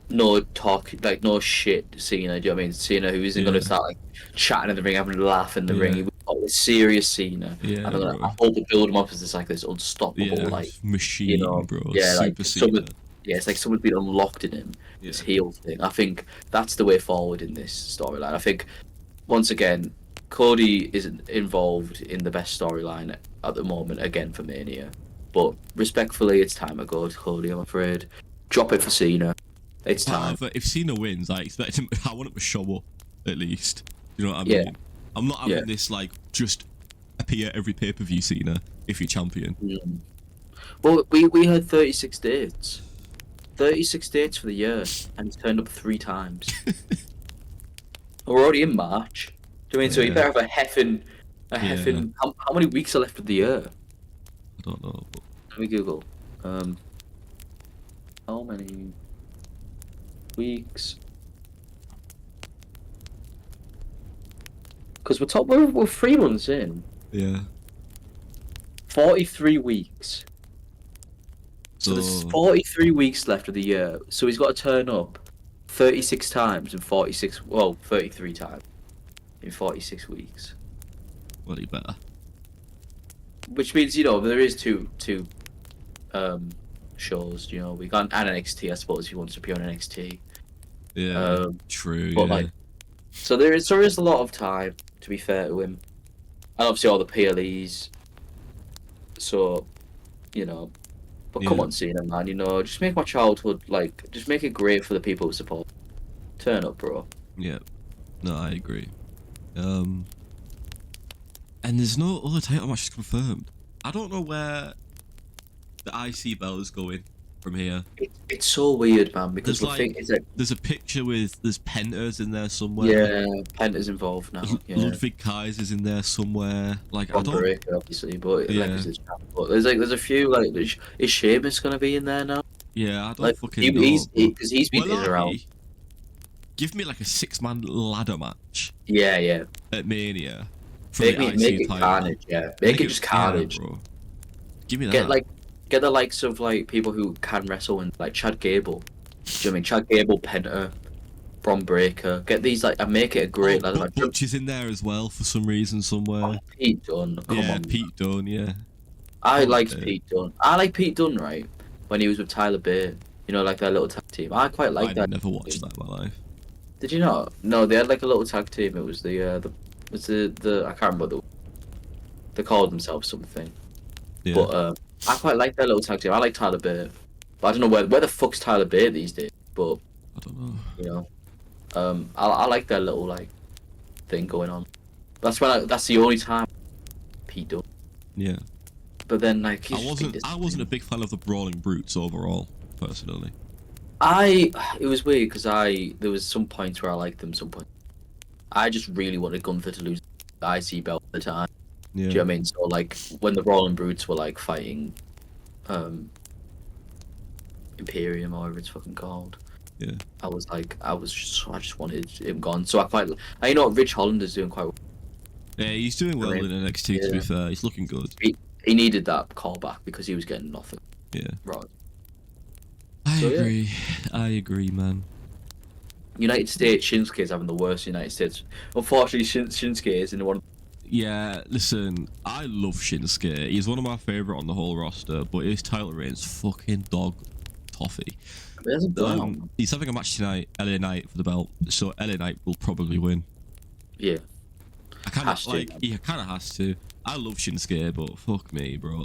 no talk, like no shit Cena. Do you know what I mean? Cena who isn't gonna Yeah, start like chatting in the ring, having a laugh in the ring. yeah, He was always serious Cena, and yeah, I bro. hope they build him up as this like this unstoppable, Yeah, like machine, bro. yeah, like Super someone, Cena. yeah, it's like someone's been unlocked in him. This Yeah. heel thing. I think that's the way forward in this storyline. I think once again, Cody isn't involved in the best storyline at the moment again for Mania, but respectfully, it's time to go to Cody. I'm afraid. Drop it for Cena. It's time. However, if Cena wins, I expect him. I want him to show up at least. You know what I Yeah, mean? I'm not yeah. having this like just appear every pay-per-view Cena if you're champion. Mm. Well, we had 36 dates. 36 dates for the year, and he's turned up 3 times. We're already in March. Do you mean so? You Yeah, better have a yeah. heffing. How many weeks are left of the year? I don't know. But Let me Google. Um, how many weeks? Because we're 3 months in. yeah. 43 weeks. So there's So 43 weeks left of the year. So he's got to turn up 36 times in 46. Well, 33 times in 46 weeks. well, he better. Which means there is two shows. We got an NXT, I suppose, if he wants to be on NXT. Yeah, true. But Yeah, so there is a lot of time, to be fair to him, and obviously all the PLEs. So, but come yeah, on, Cena, man, just make my childhood just make it great for the people who support. Turn up, bro. yeah. No, I agree. And there's no other title matches confirmed. I don't know where the IC belt is going from here. It's so weird, man, because There's the thing is there's a picture with there's Pentas in there somewhere. yeah, Penta's involved now. Yeah. Ludwig Kaiser's in there somewhere. Like I On don't. Breaker, obviously, but Yeah. it's his champ. But there's a few is Sheamus gonna be in there now? Yeah, I don't Like fucking know. because he's been in Will and around. I give me like a 6-man ladder match Yeah, yeah. at Mania for Make the it, IC make it title. carnage. Yeah, make it just carnage. Yeah, bro. Give me that. Get the likes of people who can wrestle and like Chad Gable. Do you know what I mean? Chad Gable, Penta, Bron Breakker. Get these and make it a great ladder match. Butch is in there as well for some reason somewhere. Pete Dunne. Come Yeah, on. Pete Dunne. Yeah. I Come on, liked dude. Pete Dunne. I like Pete Dunne, right? When he was with Tyler Bate. Like their little tag team. I quite like I that. never watched that in my life. Did you not? No, they had like a little tag team. It was the I can't remember they called themselves something. Yeah. But I quite like that little tag team. I like Tyler Bate, but I don't know where the fuck's Tyler Bate these days. But I don't know. I like that little thing going on. That's the only time Pete Dunne. Yeah. But then I wasn't a big fan of the Brawling Brutes overall, personally. It was weird because there was some points where I liked them. Some point I just really wanted Gunther to lose the IC belt at the time. Yeah. Do you know what I mean? So when the Brawling Brutes were fighting Imperium or whatever it's fucking called. Yeah. I just wanted him gone. So I know Rich Hollander's doing quite well. Yeah, he's doing well in NXT. To be fair, he's looking good. He needed that callback because he was getting nothing. Yeah. Right. I agree. I agree, man. United States, Shinsuke is having the worst United States. Unfortunately, Shinsuke is in one. Yeah, listen, I love Shinsuke. He's one of my favourite on the whole roster, but his title reign's fucking dog toffee. He's having a match tonight, LA Knight for the belt, so LA Knight will probably win. Yeah. He kind of has to. I love Shinsuke, but fuck me, bro.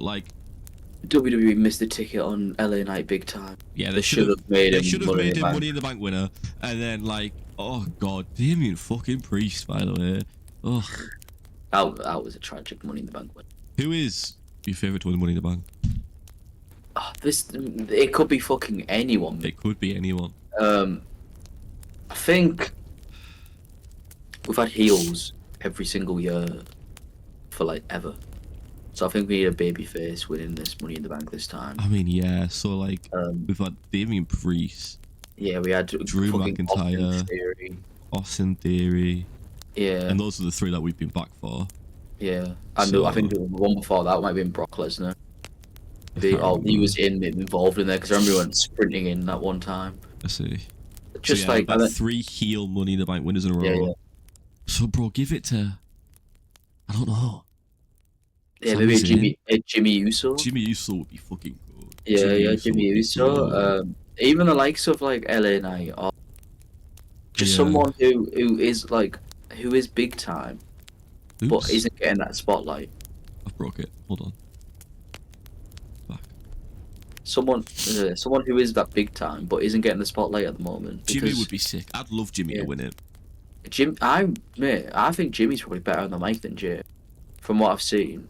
WWE missed the ticket on LA Knight big time. Yeah, they should have made him Money in the Bank winner, and then oh god, Damien fucking Priest, by the way. Oh, that was a tragic Money in the Bank win. Who is your favourite to win Money in the Bank? It could be fucking anyone. It could be anyone. I think we've had heels every single year for ever. So I think we need a babyface winning this Money in the Bank this time. I mean, yeah. So we've had Damien Priest. Yeah, we had Drew McIntyre, Austin Theory. Yeah. And those are the 3 that we've been back for. Yeah. I think the one before that might have been Brock Lesnar. He was involved in there because I remember he went sprinting in that one time. I see. Just so yeah, like about 3 heel Money in the Bank winners in a row. Yeah. So, bro, give it to, I don't know. Yeah, Sami maybe Zayn. Jimmy Uso. Jimmy Uso would be fucking good. Yeah, Uso Jimmy would be Uso. good. Even the likes of like LA Knight, or just someone who is big time, but Oops. isn't getting that spotlight. I've broke it. Hold on. Back. Someone who is that big time, but isn't getting the spotlight at the moment. Jimmy would be sick. I'd love Jimmy to win it. I think Jimmy's probably better on the mic than Jay, from what I've seen.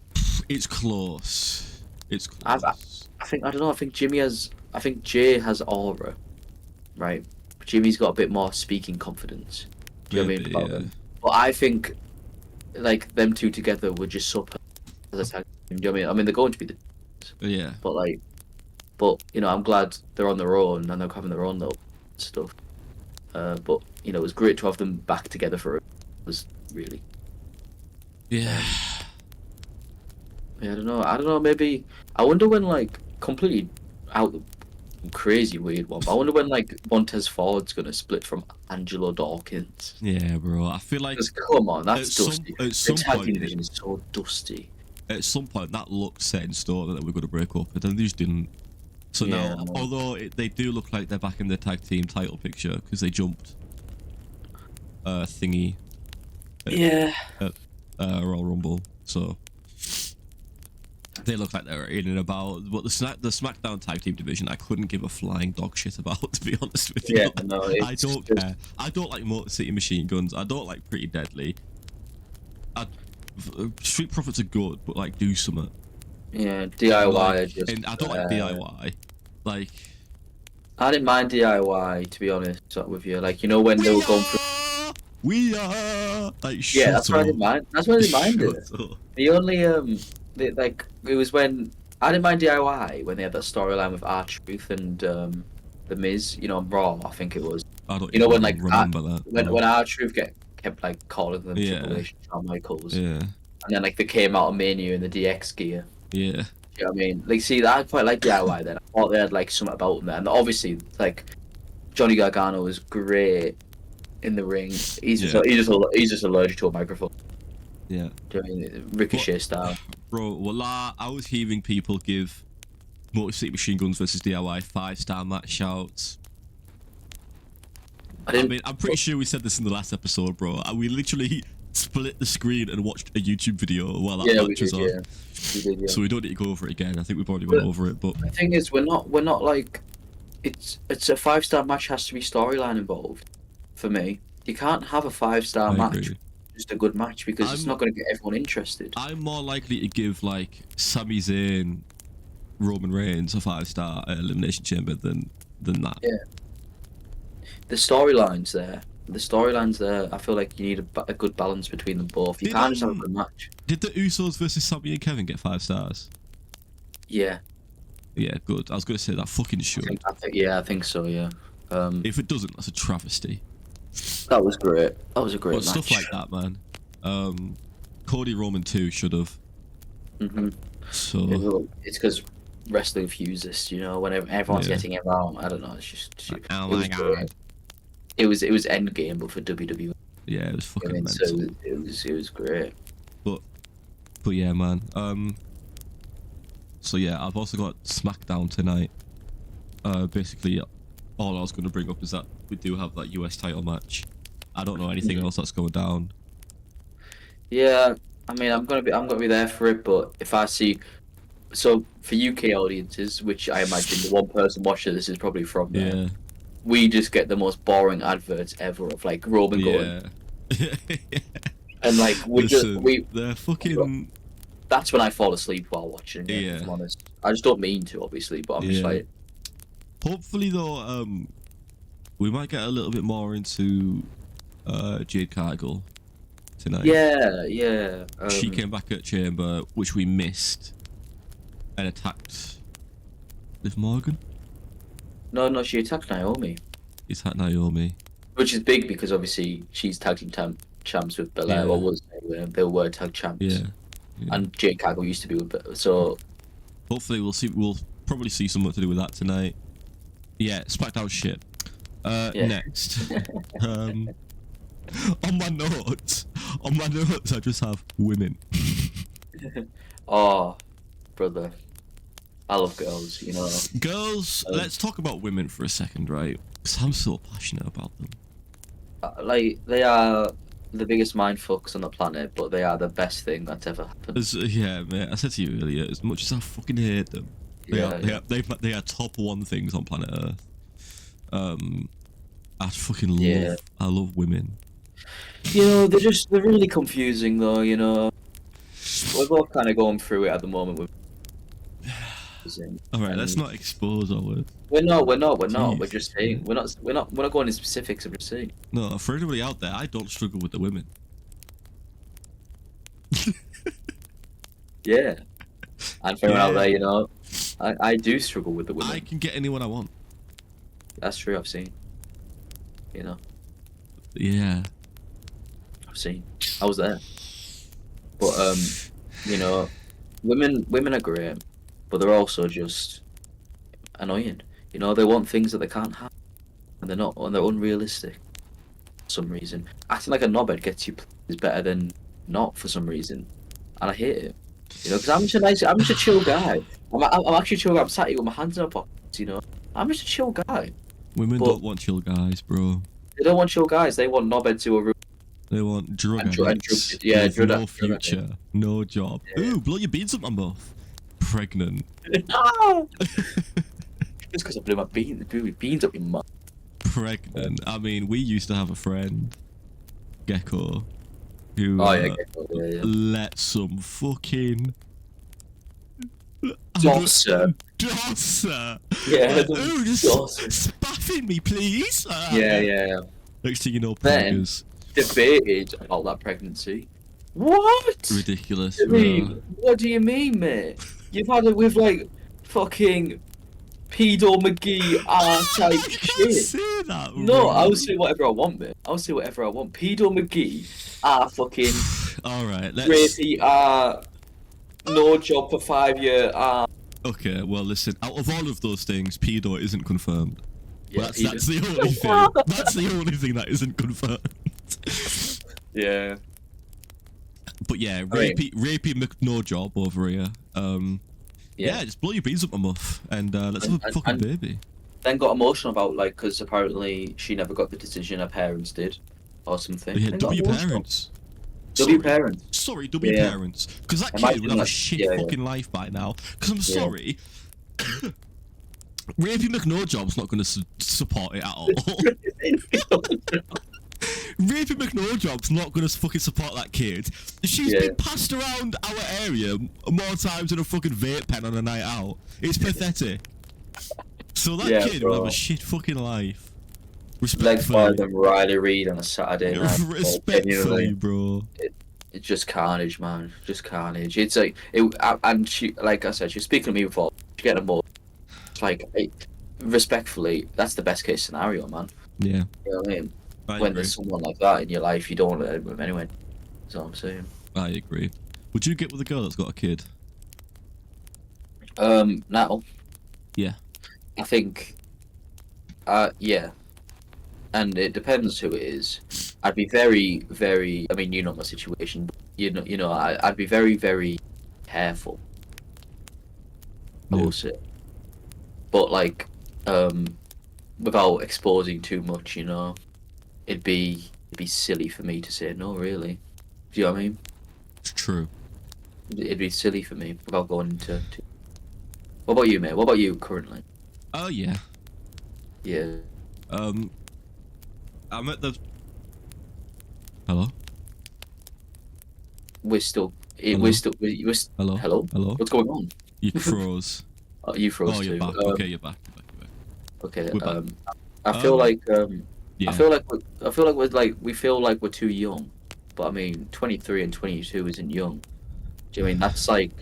It's close. It's close. I don't know. I think Jay has aura, right? Jimmy's got a bit more speaking confidence. Do you know what I mean? About them? But I think like them two together would just sup as a tag team. Do you know what I mean? I mean, they're going to be Yeah. But you know, I'm glad they're on their own and they're having their own little stuff. But you know, it was great to have them back together for it. It was really. Yeah. Yeah, I don't know. Maybe I wonder when like completely out crazy weird one. But I wonder when like Montez Ford's gonna split from Angelo Dawkins. Yeah, bro. I feel like. Come on, that's dusty. At some the tag point, division is so dusty. At some point, that looked set in stone that we're going to break up, but then they just didn't. So now, although they do look like they're back in the tag team title picture because they jumped thingy. At Royal Rumble, so they look like they're in and about. But the SmackDown tag team division, I couldn't give a flying dog shit about, to be honest with you. Yeah, no, I don't care. I don't like Motor City Machine Guns. I don't like Pretty Deadly. Street Profits are good, but like do something. Yeah, DIY. Like, and I don't like DIY. Like, I didn't mind DIY, to be honest with you. Like, you know when they were going through. We are. Like, Yeah, that's what I didn't mind. That's what I didn't mind it. Up. The only it was when I didn't mind DIY when they had that storyline with R-Truth and the Miz. You know, on Raw, I think it was. I don't. You know when like remember that. When R-Truth kept like calling them Triple H, Shawn Michaels. Yeah. And then like they came out of Mania in the DX gear. Yeah. You know what I mean? Like, see, I quite like DIY then. I thought they had like something about them there. And obviously, like Johnny Gargano was great in the ring. He's just allergic to a microphone. Yeah. Do you know what I mean? Ricochet style. Bro, well, I was hearing people give Motor City Machine Guns versus DIY 5-star match shouts. I mean, I'm pretty sure we said this in the last episode, bro. We literally split the screen and watched a YouTube video while that match was on. Yeah. We did, yeah. So we don't need to go over it again. I think we've already went over it. But the thing is, we're not like it's a 5-star match has to be storyline involved. For me, you can't have a 5-star match. Agree. Just a good match because it's not going to get everyone interested. I'm more likely to give like Sami Zayn, Roman Reigns a 5-star at Elimination Chamber than that. Yeah. The storylines there. I feel like you need a good balance between them both. You can't just have a good match. Did the Usos versus Sami and Kevin get 5 stars? Yeah. Yeah, good. I was going to say that fucking should. I think so. Yeah. If it doesn't, that's a travesty. That was great. That was a great match. Stuff like that, man. Cody Roman 2 should have. So it's because wrestling fuses, you know, whenever everyone's getting it wrong. I don't know. It's just oh my god. Great. It was Endgame, but for WWE. Yeah, it was fucking mental. So it was great. But yeah, man. So yeah, I've also got SmackDown tonight. Basically, all I was going to bring up is that we do have that US title match. I don't know anything else that's going down. Yeah, I mean, I'm gonna be there for it. But if I see, so for UK audiences, which I imagine the one person watching this is probably from there. Yeah. We just get the most boring adverts ever of like Roman going. And like they're fucking. That's when I fall asleep while watching it. If I'm honest, I just don't mean to, obviously, but I'm just like. Hopefully, though, we might get a little bit more into Jade Cargill tonight. Yeah. She came back at Chamber, which we missed, and attacked Liv Morgan. No, she attacked Naomi. She attacked Naomi. Which is big because obviously she's tag team champs with Belair. Or was they were tag champs. Yeah. And Jade Cargill used to be with Belair. So hopefully we'll probably see something to do with that tonight. Yeah, SmackDown shit. Yeah. Next. On my notes, I just have women. Oh, brother, I love girls. You know. Girls. Let's talk about women for a second, right? Because I'm so passionate about them. Like they are the biggest mind fucks on the planet, but they are the best thing that's ever happened. Yeah, mate. I said to you earlier, as much as I fucking hate them, they are top one things on planet Earth. I fucking love. I love women. You know, they're really confusing though. You know, we're both kind of going through it at the moment. All right, let's not expose our words. We're not. We're Jeez. just saying. We're not going into specifics. I'm just saying. No, for everybody out there, I don't struggle with the women. Yeah, and for everyone out there, you know, I do struggle with the women. I can get anyone I want. That's true. I've seen. You know. Yeah. I've seen. I was there. But you know, women are great, but they're also just annoying. You know, they want things that they can't have, and they're unrealistic for some reason. Acting like a knobhead gets you is better than not for some reason, and I hate it. You know, because I'm just a chill guy. I'm actually chill guy. I'm sat here with my hands in my pockets. You know, I'm just a chill guy. Women don't want chill guys, bro. They don't want chill guys. They want knobheads who are. They want drug addicts. Yeah, with no future, no job. Yeah. Ooh, blow your beans up my muff. Pregnant. No! Just because I blew my beans up your mouth. Pregnant. I mean, we used to have a friend, Gecko, who Gecko, let some fucking Dosser. Yeah. Ooh, just spaffing me, please. Yeah. Next thing you know, preggers. Debated about that pregnancy. What? Ridiculous. What do you mean, mate? You've had it with like fucking pedo McGee type shit. Say that, no, I'll say whatever I want, mate. I'll say whatever I want. Pedo McGee fucking. All right, let's. Crazy no job for 5 years. Okay, well listen. Out of all of those things, pedo isn't confirmed. Yeah, that's the only thing. That's the only thing that isn't confirmed. Yeah. But yeah, rapey McNojob over here. Yeah, just blow your beans up my muff and let's have a fucking baby. Then got emotional about like because apparently she never got the decision her parents did, or something. Yeah, W parents. Parents. Sorry, W parents. Because that kid would have a shit fucking life by now. Because I'm sorry. Rapey McNojob's not going to support it at all. Rapey McNojob's not going to fucking support that kid. She's been passed around our area more times than a fucking vape pen on a night out. It's pathetic. So that kid will have a shit fucking life. Respectfully. Like them Riley Reid on a Saturday night. Respectfully, bro. It's just carnage, man. Just carnage. It's like and she, like I said, she was speaking to me before. She getting more. It's like, respectfully, that's the best case scenario, man. Yeah. You know what I mean? When there's someone like that in your life, you don't want to let them anyway. That's all I'm saying. I agree. Would you get with a girl that's got a kid? Now. Yeah. I think. Yeah. And it depends who it is. I'd be very, very. I mean, you know my situation. You know. I'd be very, very careful. I will say. But like, without exposing too much, you know, it'd be silly for me to say no. Really, do you know what I mean? It's true. It'd be silly for me without going into. What about you, mate? What about you currently? Oh yeah. Yeah. I'm at the. Hello. We're still. Hello. Hello. Hello. What's going on? You froze. Oh, you froze too. You're back. Okay, you're back. Okay. We're back. I feel like yeah. I feel like we feel like we're too young, but I mean, 23 and 22 isn't young. Do you know what I mean that's like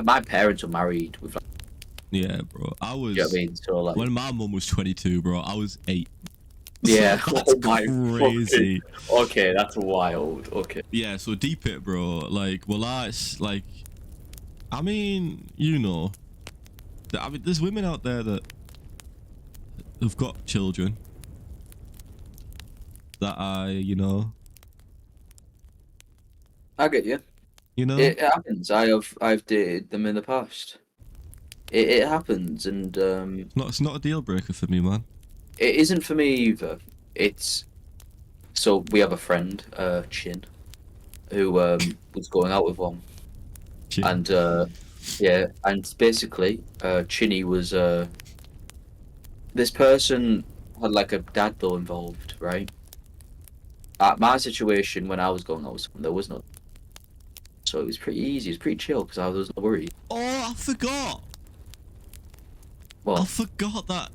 my parents were married with like. Yeah, bro. I was. Do you know what I mean? So like. When my mum was 22, bro, I was 8. Yeah. That's crazy. Okay, that's wild. Okay. Yeah, so deep it, bro. Like, well, that's like, I mean, you know, I mean, there's women out there that have got children, that I, I get you. It happens. I've dated them in the past. It happens, and it's not a deal breaker for me, man. it isn't for me either. It's so we have a friend, Chin, who was going out with one, Chin. and yeah, and basically, Chinny was this person had like a dad though involved, right? At my situation when I was going out with someone, there was no, so it was pretty easy. It was pretty chill because I was not worried. Oh, I forgot. Well, I forgot that.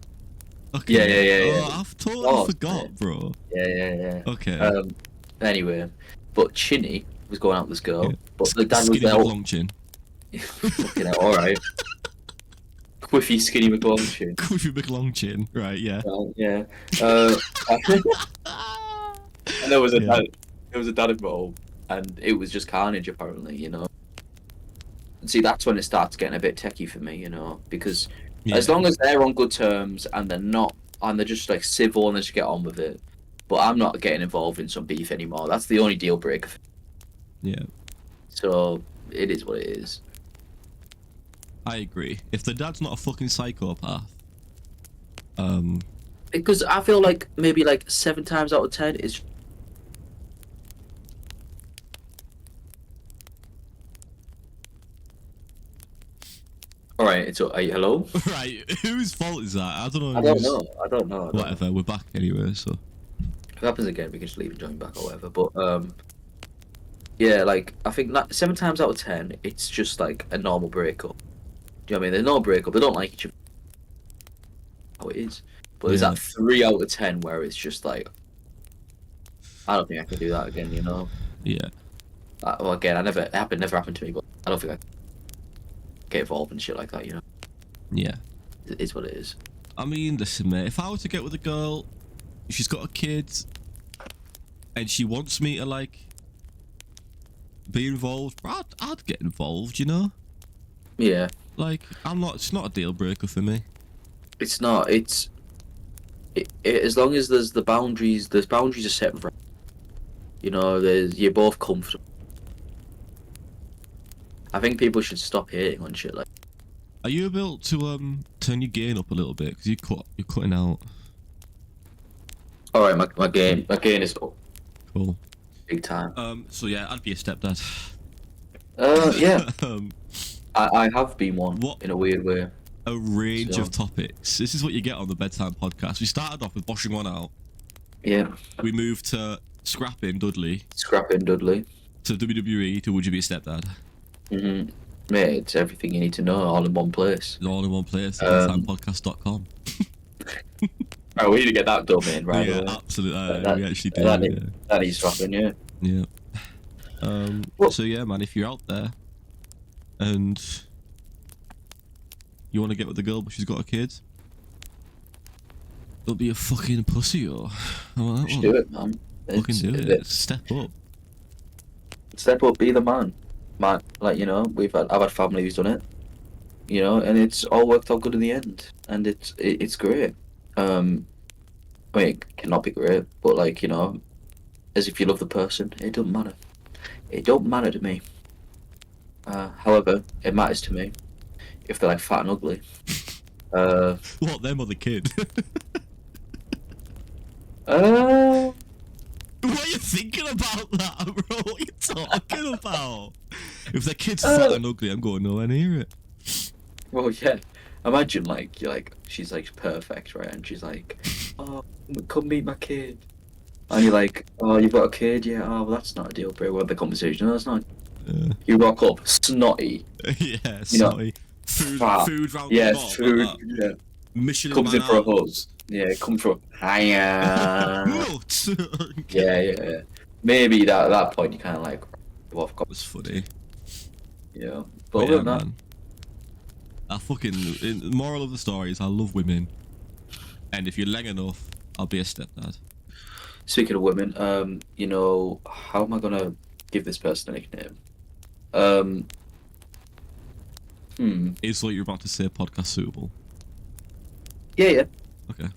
Okay. Yeah. Oh, I've totally forgot, man. bro. Yeah. Okay. Anyway, but Chinny was going out with this girl, but the dad was Skinny there. long chin. Fucking hell, all right. Quiffy, skinny McLong chin. Quiffy McLong chin. Right. Yeah. Yeah. And there was a dad. There was a dad involved, and it was just carnage apparently. And see, that's when it starts getting a bit techie for me. Because as long as they're on good terms and they're just like civil and they just get on with it. But I'm not getting involved in some beef anymore. That's the only deal breaker. Yeah. So it is what it is. I agree. If the dad's not a fucking psychopath, because I feel like maybe like 7 times out of 10 is. All right, hello? Right, whose fault is that? I don't know. I don't know. Whatever, we're back anyway, so. If it happens again, we can just leave and join back or whatever. But, yeah, like, I think 7 times out of 10, it's just like a normal breakup. Do you know what I mean? There's no breakup, they don't like each other. How it is. But there's that 3 out of 10 where it's just like, I don't think I can do that again, Yeah. Well, again, never happened to me, but I don't think I get involved in shit like that, Yeah. It is what it is. I mean, listen, mate, if I were to get with a girl, she's got a kid, and she wants me to, like, be involved, I'd get involved, Yeah. Like, it's not a deal breaker for me. It's not, as long as there's boundaries are set right. You're both comfortable. I think people should stop hating on shit like. Are you able to turn your gain up a little bit? Because you're cutting out. All right, my gain is up. Cool. Big time. So yeah, I'd be a stepdad. Yeah. I have been one in a weird way. A range of topics. This is what you get on the Bedtime Podcast. We started off with washing one out. Yeah. We moved to scrapping Dudley. To WWE. To would you be a stepdad? Mm-hmm. Mate, it's everything you need to know all in one place. All in one place. Bedtimepodcast.com. Oh, we need to get that domain right. Yeah, absolutely. We actually do. That needs to happen. Yeah. Yeah. So yeah, man, if you're out there and you want to get with the girl but she's got a kid, don't be a fucking pussy or. Just do it, man. Fucking do it. Step up. Step up. Be the man. Man, like I've had family who's done it. And it's all worked out good in the end, and it's great. I mean, it cannot be great, but as if you love the person, it doesn't matter. It don't matter to me. However, it matters to me if they're like fat and ugly. What, them or the kid? What are you thinking about that, bro? What are you talking about? If the kid's fat and ugly, I'm going nowhere near it. Well, yeah. Imagine she's like perfect, right? And she's like, "Oh, come meet my kid." And you're like, "Oh, you've got a kid? Yeah. Oh, well, that's not a deal breaker." What the conversation? No, that's not. You rock up, snotty. Yeah, snotty. Food round the bar. Food. Yeah. Michelin comes in for a hug. house. Yeah, it comes from hiya. Okay. Yeah. Maybe at that point you kind of like, well, That was funny. Yeah, but other than that, man. Moral of the story is I love women, and if you're lang enough, I'll be a stepdad. Speaking of women, how am I gonna give this person a nickname? It's like you're about to say podcast suitable. Yeah. Okay.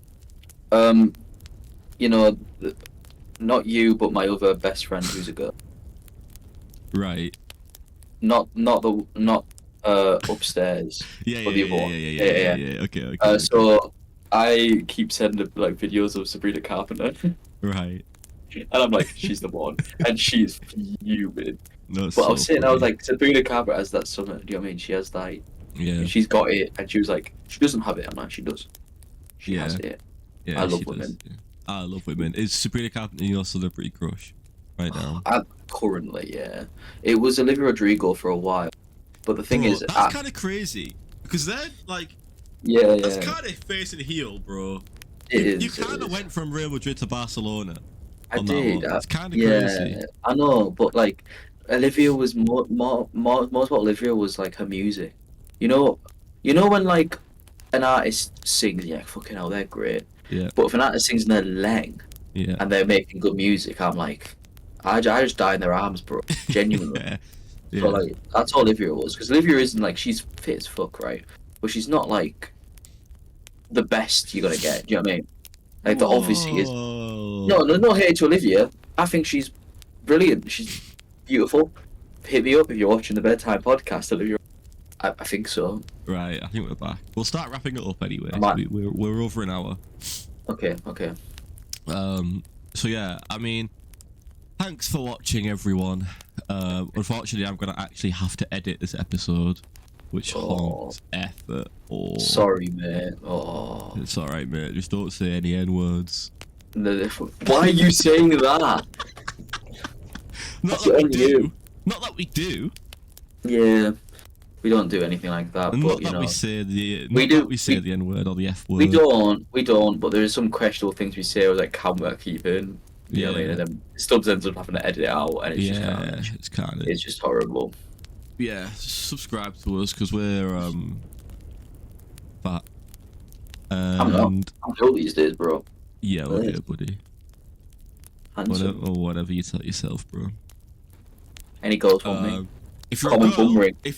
not you, but my other best friend who's a girl. Right. Not upstairs. Yeah. But the other one. Yeah. Okay. So I keep sending like videos of Sabrina Carpenter, Right. and I'm like, she's the one, and she's fuming. No, But I was sitting, I was like, Sabrina Carpenter has that summer. Do you know what I mean? She has like, she's got it, and she was like, she doesn't have it. I'm like, she does. She has it. Yeah, I love women. Does, yeah. I love women. Is Sabrina Carpenter your celebrity crush right now? Currently, yeah. It was Olivia Rodrigo for a while, but the thing is, that's kind of crazy because they're like, that's kind of face and heel, bro. You kind of went from Real Madrid to Barcelona. I did. That's kind of crazy. I know, but like, Olivia was most about Olivia was like her music. You know when like an artist sings, yeah, fucking hell, they're great. Yeah. But if an artist sings in their leng, yeah, and they're making good music, I'm like, I just die in their arms, bro. Genuinely. yeah. So like, that's all Olivia was, because Olivia isn't like, she's fit as fuck, right? But she's not like the best you're gonna get. Do you know what I mean? Like, the obviously is. No hate to Olivia. I think she's brilliant. She's beautiful. Hit me up if you're watching the Bedtime Podcast, Olivia. I think so. Right, I think we're back. We'll start wrapping it up anyway. We're over an hour. Okay. So yeah, I mean, thanks for watching, everyone. Unfortunately, I'm gonna actually have to edit this episode, which haunts effort. Sorry, mate. It's alright, mate. Just don't say any N-words. Why are you saying that? Not that we do. Yeah, we don't do anything like that. And but not that we say the the N-word or the F-word. We don't. But there are some questionable things we say, like camera keeping. You know what I mean? And then Stubbs ends up having to edit it out, and it's just horrible. Yeah, subscribe to us because we're fat. I'm not. I'm ill these days, bro. Yeah, okay, buddy. Whatever you tell yourself, bro. Any goals for me? If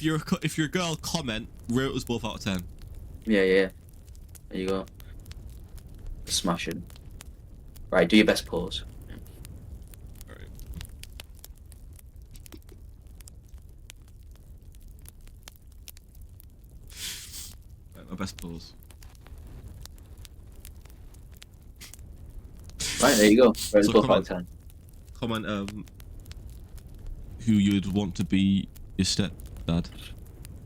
you're a girl, comment. Rate us both out of 10. Yeah. There you go. Smashing. Right, do your best pause. Alright. Right, my best pause. Right, there you go. Right, So comment who you'd want to be your stepdad.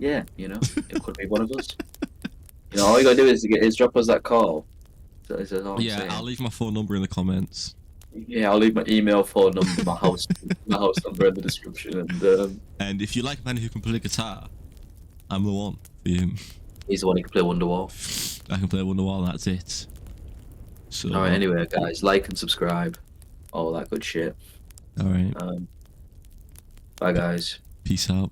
Yeah, it could be one of us. All you gotta do is drop us that call. I'll leave my phone number in the comments. Yeah, I'll leave my email, phone number, my house number in the description, and if you like a man who can play guitar, I'm the one for you. He's the one who can play Wonderwall. I can play Wonderwall, that's it. So alright, anyway guys, like and subscribe. All that good shit. Alright. Bye guys. Peace out.